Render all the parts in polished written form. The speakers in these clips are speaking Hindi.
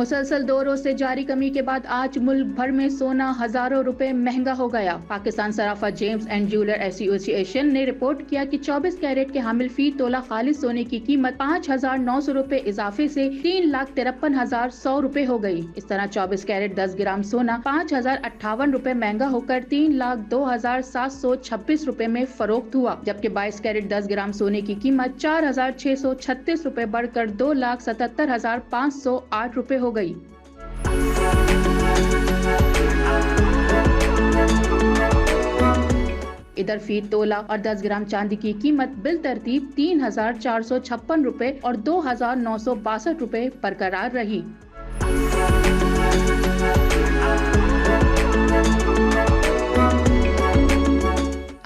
मुसलसल 2 रोज से जारी कमी के बाद आज मुल्क भर में सोना हजारों रुपए महंगा हो गया। पाकिस्तान सराफा जेम्स एंड ज्वेलर एसोसिएशन ने रिपोर्ट किया कि 24 कैरेट के हामिल फी तोला खालिस सोने की कीमत 5,900 रुपए इजाफे से 3,53,100 रुपए हो गई। इस तरह 24 कैरेट 10 ग्राम सोना 5,058 रुपए महंगा होकर 3,02,726 रुपए में फरोख्त हुआ, जबकि 22 कैरेट 10 ग्राम सोने की कीमत 4,636 रुपए बढ़कर 2,77,508 रुपए हो गई। इधर फी तोला और 10 ग्राम चांदी की कीमत बिल तरतीब 3,456 रुपए और 2,962 रुपए बरकरार रही।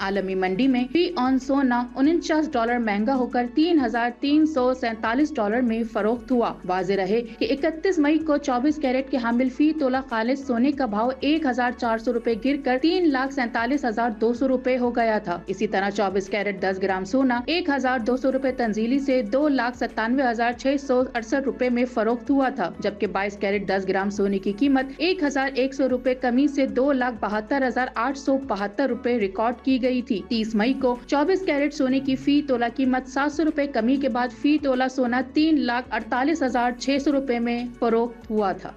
आलमी मंडी में फी ऑन सोना $49 महंगा होकर $3,347 में फरोख्त हुआ। वाज़ेह रहे कि 31 मई को 24 कैरेट के हामिल फी तोला खालिस सोने का भाव 1,400 रुपए गिर कर 3,47,200 रुपए हो गया था। इसी तरह 24 कैरेट 10 ग्राम सोना 1,200 रुपए तंजीली से 2,97,668 रुपए में फरोख्त हुआ था, जबकि 22 कैरेट 10 ग्राम सोने की कीमत 1,100 रुपए कमी से 2,72,872 रुपए रिकॉर्ड की गई थी। 30 मई को 24 कैरेट सोने की फी तोला कीमत 700 रुपए कमी के बाद फी तोला सोना 3,48,600 रुपए में फरोख्त हुआ था।